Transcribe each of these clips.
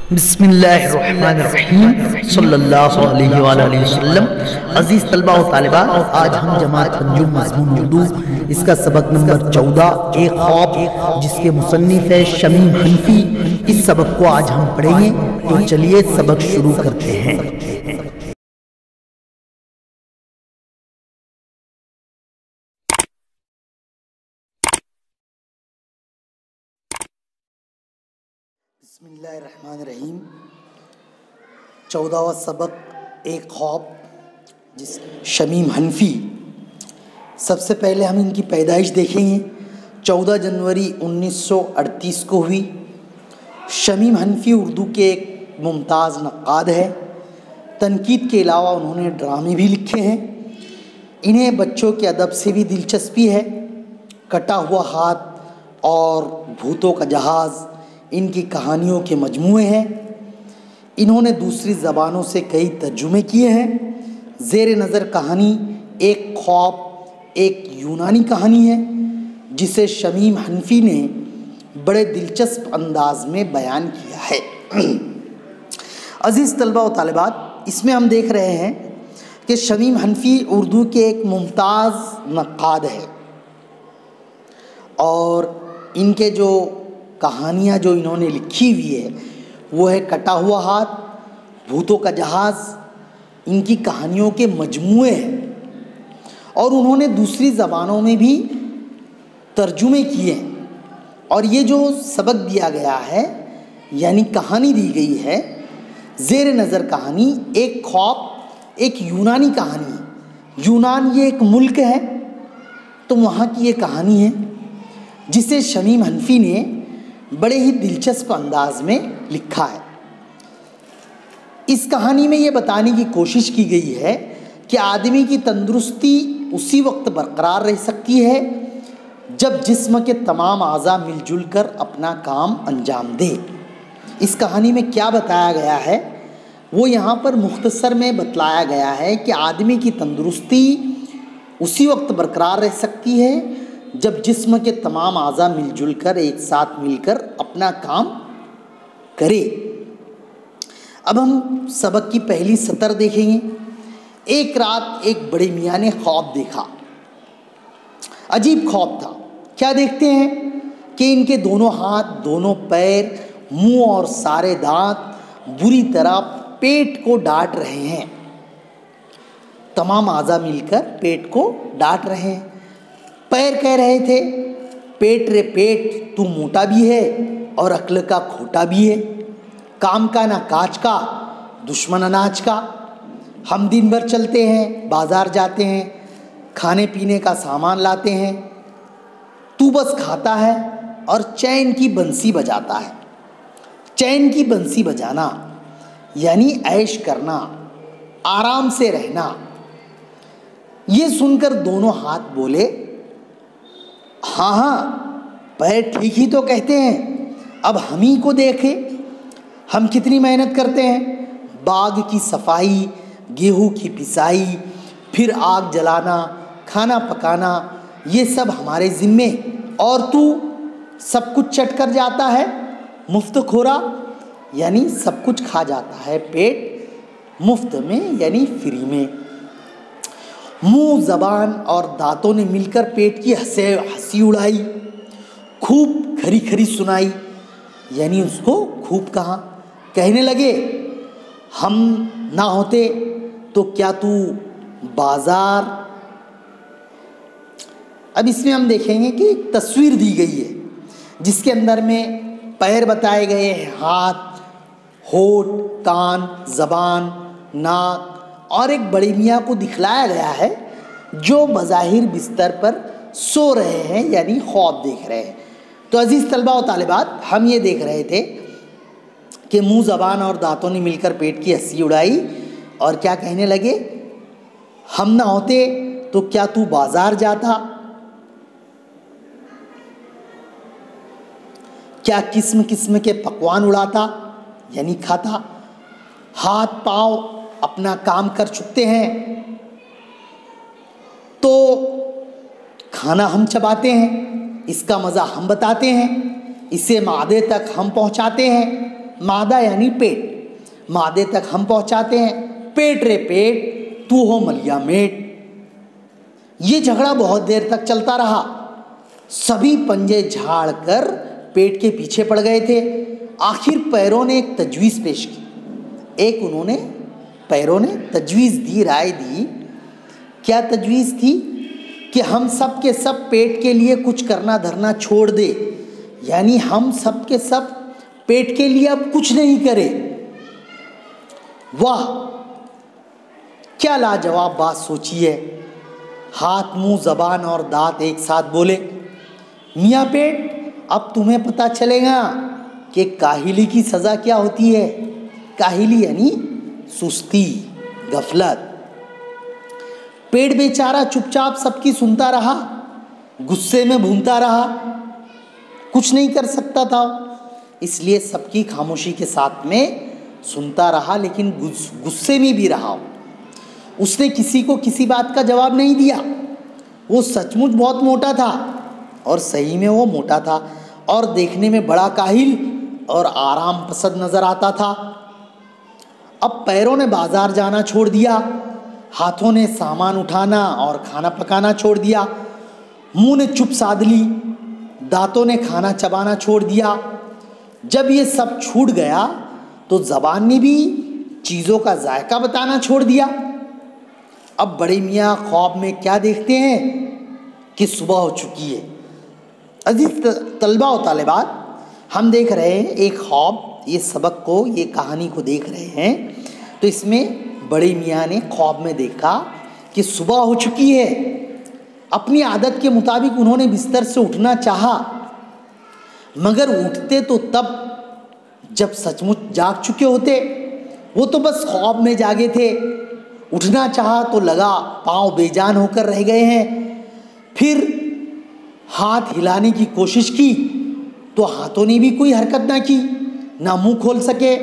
बिस्मिल्लाहिर्रहमानिर्रहीम सल्लल्लाहु अलैहि वसल्लम। अजीज़ तलबा व तालिबात, आज हम जमात अंजुम मज़मून उर्दू इसका सबक नंबर 14 एक ख्वाब जिसके मुसन्निफ है शमीम हनफी, इस सबक को आज हम पढ़ेंगे। तो चलिए सबक शुरू करते हैं। बिस्मिल्लाहिर्रहमानिर्रहीम। 14वां सबक एक ख्वाब जिस शमीम हनफी। सबसे पहले हम इनकी पैदाइश देखेंगे। 14 जनवरी 1938 को हुई। शमीम हनफी उर्दू के एक मुमताज़ नक्काद है। तनकीद के अलावा उन्होंने ड्रामे भी लिखे हैं। इन्हें बच्चों के अदब से भी दिलचस्पी है। कटा हुआ हाथ और भूतों का जहाज़ इनकी कहानियों के मजमूए हैं। इन्होंने दूसरी ज़बानों से कई तर्जुमे किए हैं। ज़ेर नज़र कहानी एक ख्वाब एक यूनानी कहानी है जिसे शमीम हनफी ने बड़े दिलचस्प अंदाज में बयान किया है। अज़ीज़ तलबा व तालिबात, इसमें हम देख रहे हैं कि शमीम हनफी उर्दू के एक मुमताज़ नक्काद है और इनके जो कहानियाँ जो इन्होंने लिखी हुई है वो है कटा हुआ हाथ, भूतों का जहाज़। इनकी कहानियों के मजमूए हैं और उन्होंने दूसरी ज़बानों में भी तर्जुमे किए हैं। और ये जो सबक दिया गया है यानी कहानी दी गई है, ज़ेर नज़र कहानी एक ख्वाब एक यूनानी कहानी है। यूनान ये एक मुल्क है, तो वहाँ की ये कहानी है जिसे शमीम हनफी ने बड़े ही दिलचस्प अंदाज में लिखा है। इस कहानी में ये बताने की कोशिश की गई है कि आदमी की तंदुरुस्ती उसी वक्त बरकरार रह सकती है जब जिस्म के तमाम आज़ा मिलजुल कर अपना काम अंजाम दे। इस कहानी में क्या बताया गया है वो यहाँ पर मुख्तसर में बतलाया गया है कि आदमी की तंदुरुस्ती उसी वक्त बरकरार रह सकती है जब जिस्म के तमाम आज़ा मिलजुल कर एक साथ मिलकर अपना काम करे। अब हम सबक की पहली सतर देखेंगे। एक रात एक बड़े मियाँ ने ख्वाब देखा। अजीब ख्वाब था। क्या देखते हैं कि इनके दोनों हाथ, दोनों पैर, मुंह और सारे दांत बुरी तरह पेट को डांट रहे हैं। तमाम आज़ा मिलकर पेट को डांट रहे हैं। पैर कह रहे थे, पेट रे पेट, तू मोटा भी है और अक्ल का खोटा भी है। काम का ना काज का, दुश्मन अनाज का। हम दिन भर चलते हैं, बाजार जाते हैं, खाने पीने का सामान लाते हैं। तू बस खाता है और चैन की बंसी बजाता है। चैन की बंसी बजाना यानी ऐश करना, आराम से रहना। ये सुनकर दोनों हाथ बोले, हाँ हाँ, पैर ठीक ही तो कहते हैं। अब हम ही को देखें, हम कितनी मेहनत करते हैं। बाग की सफाई, गेहूं की पिसाई, फिर आग जलाना, खाना पकाना, ये सब हमारे ज़िम्मे। और तू सब कुछ चट कर जाता है, मुफ्त खोरा यानी सब कुछ खा जाता है पेट मुफ्त में यानी फ्री में। मुंह, ज़बान और दांतों ने मिलकर पेट की हंसी उड़ाई, खूब खरी खरी सुनाई यानी उसको खूब कहा। कहने लगे, हम ना होते तो क्या तू बाजार। अब इसमें हम देखेंगे कि एक तस्वीर दी गई है जिसके अंदर में पैर बताए गए हैं, हाथ, होठ, कान, ज़बान, नाक, और एक बड़े मियाँ को दिखलाया गया है जो बज़ाहिर बिस्तर पर सो रहे हैं यानी ख्वाब देख रहे हैं। तो अज़ीज़ तलबा व तालिबात, हम ये देख रहे थे कि मुंह, ज़बान और दांतों ने मिलकर पेट की हंसी उड़ाई और क्या कहने लगे, हम ना होते तो क्या तू बाजार जाता, क्या किस्म किस्म के पकवान उड़ाता यानी खाता। हाथ पाँव अपना काम कर चुकते हैं तो खाना हम चबाते हैं, इसका मज़ा हम बताते हैं, इसे मादे तक हम पहुंचाते हैं। मादा यानी पेट, मादे तक हम पहुंचाते हैं, पेट रे पेट तू हो मलिया मेट। ये झगड़ा बहुत देर तक चलता रहा। सभी पंजे झाड़ कर पेट के पीछे पड़ गए थे। आखिर पैरों ने एक तजवीज़ पेश की। एक उन्होंने पैरों ने तजवीज़ दी, राय दी। क्या तजवीज़ थी? कि हम सब के सब पेट के लिए कुछ करना धरना छोड़ दे, यानी हम सब के सब पेट के लिए अब कुछ नहीं करें। वाह, क्या लाजवाब बात सोची है। हाथ, मुंह, जबान और दांत एक साथ बोले, मियाँ पेट, अब तुम्हें पता चलेगा कि काहिली की सज़ा क्या होती है। काहिली यानी सुस्ती, गफलत। पेट बेचारा चुपचाप सबकी सुनता रहा, गुस्से में भूनता रहा, कुछ नहीं कर सकता था, इसलिए सबकी खामोशी के साथ में सुनता रहा, लेकिन गुस्से में भी रहा। उसने किसी को किसी बात का जवाब नहीं दिया। वो सचमुच बहुत मोटा था, और सही में वो मोटा था, और देखने में बड़ा काहिल और आराम पसंद नजर आता था। अब पैरों ने बाजार जाना छोड़ दिया, हाथों ने सामान उठाना और खाना पकाना छोड़ दिया, मुंह ने चुप साध ली, दांतों ने खाना चबाना छोड़ दिया। जब ये सब छूट गया तो ज़बान ने भी चीज़ों का जायका बताना छोड़ दिया। अब बड़े मियाँ ख्वाब में क्या देखते हैं कि सुबह हो चुकी है। अजीज तलबा और तालिबात, हम देख रहे हैं एक ख्वाब, ये सबक को, ये कहानी को देख रहे हैं। तो इसमें बड़े मियाँ ने ख्वाब में देखा कि सुबह हो चुकी है। अपनी आदत के मुताबिक उन्होंने बिस्तर से उठना चाहा, मगर उठते तो तब जब सचमुच जाग चुके होते। वो तो बस ख्वाब में जागे थे। उठना चाहा तो लगा पाँव बेजान होकर रह गए हैं। फिर हाथ हिलाने की कोशिश की तो हाथों ने भी कोई हरकत ना की, ना मुंह खोल सके,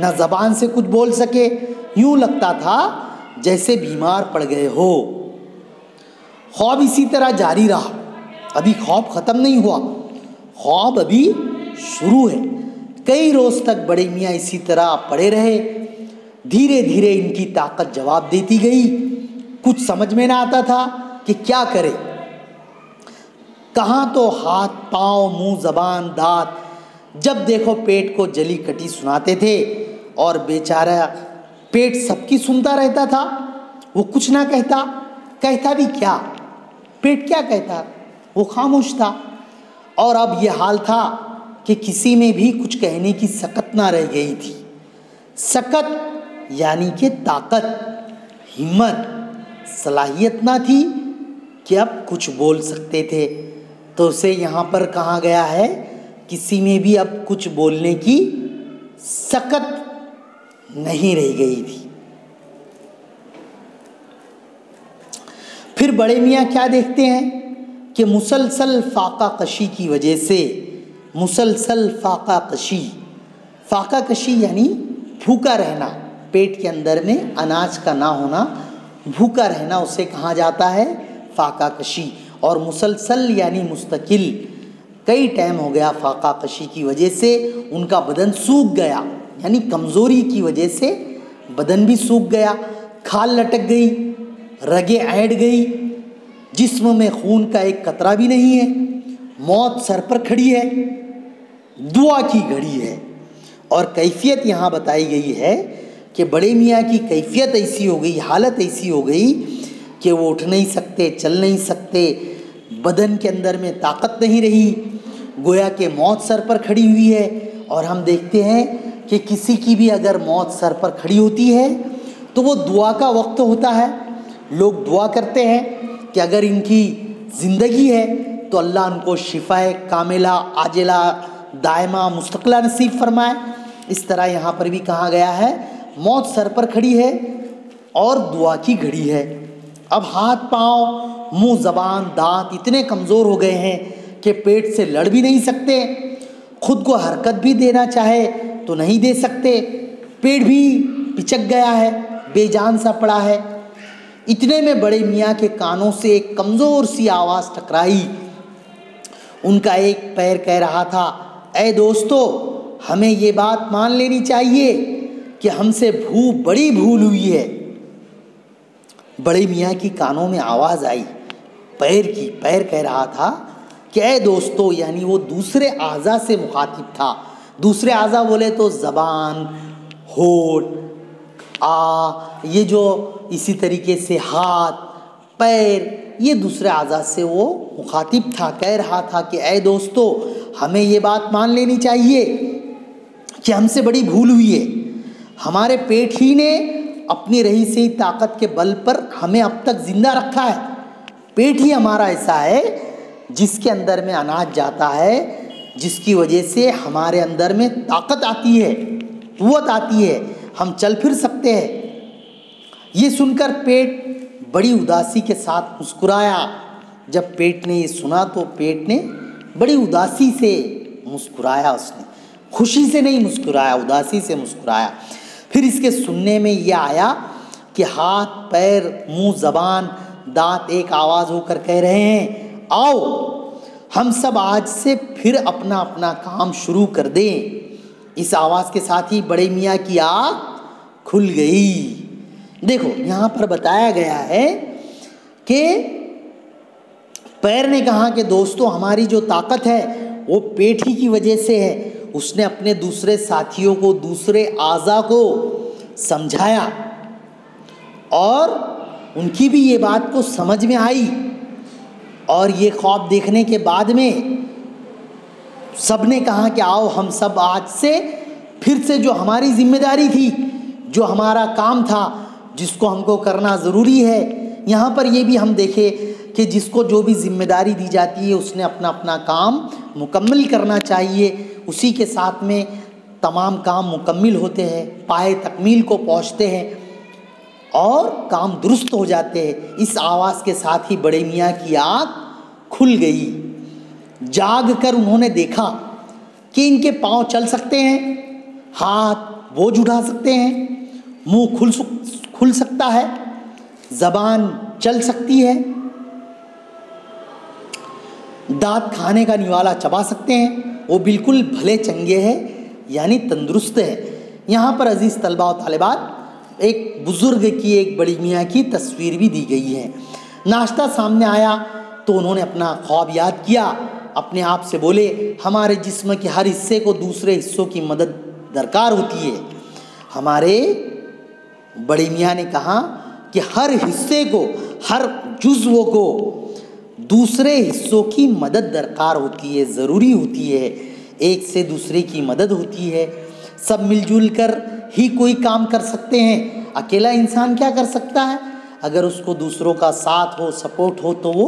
ना ज़बान से कुछ बोल सके। यूँ लगता था जैसे बीमार पड़ गए हो। ख्वाब इसी तरह जारी रहा। अभी ख्वाब ख़त्म नहीं हुआ, ख्वाब अभी शुरू है। कई रोज़ तक बड़े मियाँ इसी तरह पड़े रहे। धीरे धीरे इनकी ताकत जवाब देती गई। कुछ समझ में ना आता था कि क्या करे। कहाँ तो हाथ, पाँव, मुंह, ज़बान, दांत, जब देखो पेट को जली कटी सुनाते थे, और बेचारा पेट सबकी सुनता रहता था। वो कुछ ना कहता, कहता भी क्या, पेट क्या कहता, वो खामोश था। और अब ये हाल था कि किसी में भी कुछ कहने की सकत ना रह गई थी। सकत यानी कि ताकत, हिम्मत, सलाहियत ना थी कि अब कुछ बोल सकते थे। तो उसे यहाँ पर कहा गया है, किसी में भी अब कुछ बोलने की सकत नहीं रह गई थी। फिर बड़े मियाँ क्या देखते हैं कि मुसलसल फाका कशी की वजह से, मुसलसल फाका कशी, फाका कशी यानी भूखा रहना, पेट के अंदर में अनाज का ना होना, भूखा रहना, उसे कहा जाता है फाका कशी। और मुसलसल यानी मुस्तकिल, कई टाइम हो गया फाका कशी की वजह से उनका बदन सूख गया, यानी कमज़ोरी की वजह से बदन भी सूख गया, खाल लटक गई, रगें ऐंठ गई, जिस्म में खून का एक कतरा भी नहीं है, मौत सर पर खड़ी है, दुआ की घड़ी है। और कैफियत यहाँ बताई गई है कि बड़े मियाँ की कैफियत ऐसी हो गई, हालत ऐसी हो गई कि वो उठ नहीं सकते, चल नहीं सकते, बदन के अंदर में ताकत नहीं रही, गोया कि मौत सर पर खड़ी हुई है। और हम देखते हैं कि किसी की भी अगर मौत सर पर खड़ी होती है तो वो दुआ का वक्त होता है। लोग दुआ करते हैं कि अगर इनकी ज़िंदगी है तो अल्लाह उनको शिफाए कामिला, आजिला, दायमा, मुस्तक़िला नसीब फरमाए। इस तरह यहाँ पर भी कहा गया है, मौत सर पर खड़ी है और दुआ की घड़ी है। अब हाथ, पाँव, मुंह, ज़बान, दांत इतने कमज़ोर हो गए हैं कि पेट से लड़ भी नहीं सकते, खुद को हरकत भी देना चाहे तो नहीं दे सकते, पेट भी पिचक गया है, बेजान सा पड़ा है। इतने में बड़े मियाँ के कानों से एक कमज़ोर सी आवाज़ टकराई। उनका एक पैर कह रहा था, ऐ दोस्तों, हमें ये बात मान लेनी चाहिए कि हमसे बड़ी भूल हुई है। बड़े मियाँ की कानों में आवाज़ आई पैर कह रहा था कि ऐ दोस्तों, यानी वो दूसरे आज़ा से मुखातिब था। दूसरे आज़ा बोले तो ज़बान, होठ, ये जो इसी तरीके से हाथ, पैर, ये दूसरे आज़ा से वो मुखातिब था। कह रहा था कि ऐ दोस्तों, हमें ये बात मान लेनी चाहिए कि हमसे बड़ी भूल हुई है। हमारे पेट ही ने अपनी रही से ताकत के बल पर हमें अब तक जिंदा रखा है। पेट ही हमारा ऐसा है जिसके अंदर में अनाज जाता है, जिसकी वजह से हमारे अंदर में ताकत आती है, कुव्वत आती है, हम चल फिर सकते हैं। ये सुनकर पेट बड़ी उदासी के साथ मुस्कुराया। जब पेट ने ये सुना तो पेट ने बड़ी उदासी से मुस्कुराया। उसने खुशी से नहीं मुस्कुराया, उदासी से मुस्कुराया। फिर इसके सुनने में ये आया कि हाथ, पैर, मुंह, ज़बान, दांत एक आवाज़ होकर कह रहे हैं, आओ हम सब आज से फिर अपना अपना काम शुरू कर दें। इस आवाज़ के साथ ही बड़े मियाँ की आँख खुल गई। देखो यहाँ पर बताया गया है कि पैर ने कहा कि दोस्तों, हमारी जो ताकत है वो पेट ही की वजह से है। उसने अपने दूसरे साथियों को, दूसरे आज़ा को समझाया और उनकी भी ये बात को समझ में आई। और ये ख्वाब देखने के बाद में सब ने कहा कि आओ हम सब आज से फिर से जो हमारी जिम्मेदारी थी, जो हमारा काम था, जिसको हमको करना ज़रूरी है। यहाँ पर ये भी हम देखें कि जिसको जो भी जिम्मेदारी दी जाती है उसने अपना अपना काम मुकम्मल करना चाहिए। उसी के साथ में तमाम काम मुकम्मल होते हैं, पाए तकमील को पहुँचते हैं और काम दुरुस्त हो जाते हैं। इस आवाज़ के साथ ही बड़े मियाँ की आँख खुल गई। जाग कर उन्होंने देखा कि इनके पाँव चल सकते हैं, हाथ बोझ उठा सकते हैं, मुंह खुल सकता है, ज़बान चल सकती है, दांत खाने का निवाला चबा सकते हैं। वो बिल्कुल भले चंगे हैं, यानी तंदुरुस्त है। यहाँ पर अजीज़ तलबा और तालिबात, एक बुज़ुर्ग की, एक बड़ी मियाँ की तस्वीर भी दी गई है। नाश्ता सामने आया तो उन्होंने अपना ख्वाब याद किया। अपने आप से बोले, हमारे जिस्म के हर हिस्से को दूसरे हिस्सों की मदद दरकार होती है। हमारे बड़े मियाँ ने कहा कि हर हिस्से को, हर जुज़्व को दूसरे हिस्सों की मदद दरकार होती है, ज़रूरी होती है। एक से दूसरे की मदद होती है। सब मिलजुल कर ही कोई काम कर सकते हैं। अकेला इंसान क्या कर सकता है? अगर उसको दूसरों का साथ हो, सपोर्ट हो, तो वो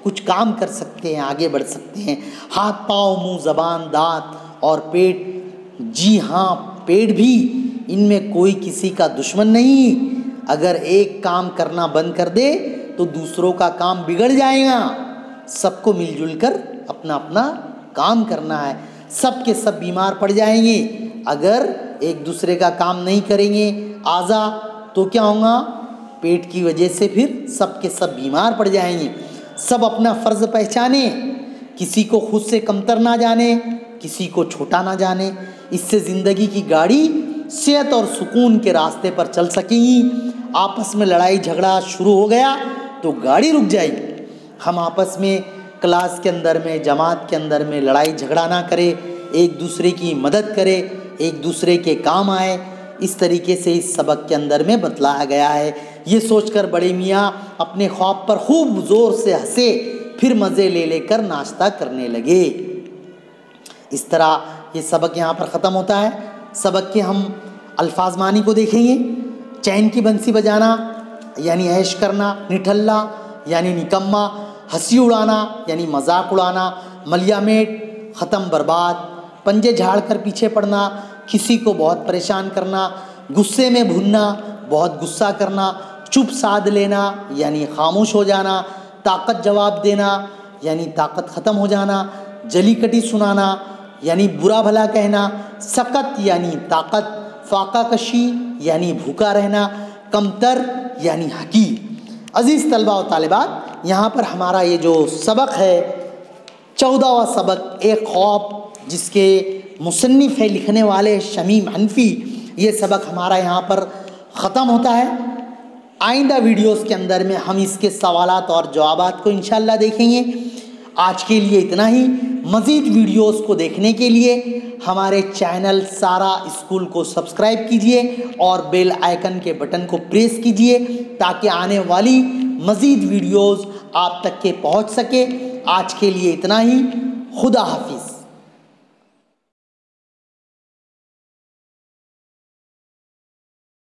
कुछ काम कर सकते हैं, आगे बढ़ सकते हैं। हाथ, पाँव, मुंह, ज़बान, दांत और पेट, जी हाँ पेट भी, इनमें कोई किसी का दुश्मन नहीं। अगर एक काम करना बंद कर दे तो दूसरों का काम बिगड़ जाएगा। सबको मिलजुल कर अपना अपना काम करना है। सब के सब बीमार पड़ जाएंगे अगर एक दूसरे का काम नहीं करेंगे आज़ा, तो क्या होगा? पेट की वजह से फिर सब के सब बीमार पड़ जाएंगे। सब अपना फ़र्ज़ पहचाने, किसी को खुद से कमतर ना जाने, किसी को छोटा ना जाने। इससे ज़िंदगी की गाड़ी सेहत और सुकून के रास्ते पर चल सकेगी। आपस में लड़ाई झगड़ा शुरू हो गया तो गाड़ी रुक जाएगी। हम आपस में क्लास के अंदर में, जमात के अंदर में लड़ाई झगड़ा ना करें, एक दूसरे की मदद करें, एक दूसरे के काम आए। इस तरीके से इस सबक के अंदर में बतलाया गया है। ये सोचकर बड़े मियाँ अपने ख्वाब पर खूब ज़ोर से हंसे, फिर मज़े ले लेकर नाश्ता करने लगे। इस तरह ये सबक यहाँ पर ख़त्म होता है। सबक के हम अल्फाज मानी को देखेंगे। चैन की बंसी बजाना यानी ऐश करना, निठल्ला यानी निकम्मा, हंसी उड़ाना यानी मजाक उड़ाना, मलियामेट ख़त्म बर्बाद, पंजे झाड़ कर पीछे पड़ना, किसी को बहुत परेशान करना, गुस्से में भूनना, बहुत गुस्सा करना, चुप साध लेना यानी खामोश हो जाना, ताकत जवाब देना यानी ताकत ख़त्म हो जाना, जली कटी सुनाना यानी बुरा भला कहना, सकत यानी ताकत, फाका कशी यानी भूखा रहना, कमतर यानी हकी। अज़ीज़ तलबा और तालिबात, यहाँ पर हमारा ये जो सबक है 14वां सबक, एक ख्वाब जिसके मुसन्निफ़ है, लिखने वाले शमीम हनफी। ये सबक हमारा यहाँ पर ख़त्म होता है। आइंदा वीडियोस के अंदर में हम इसके सवालात और जवाबात को इंशाल्लाह देखेंगे। आज के लिए इतना ही। मज़ीद वीडियोस को देखने के लिए हमारे चैनल सारा स्कूल को सब्सक्राइब कीजिए और बेल आइकन के बटन को प्रेस कीजिए ताकि आने वाली मज़ीद वीडियोस आप तक के पहुंच सके। आज के लिए इतना ही। खुदा हाफिज़।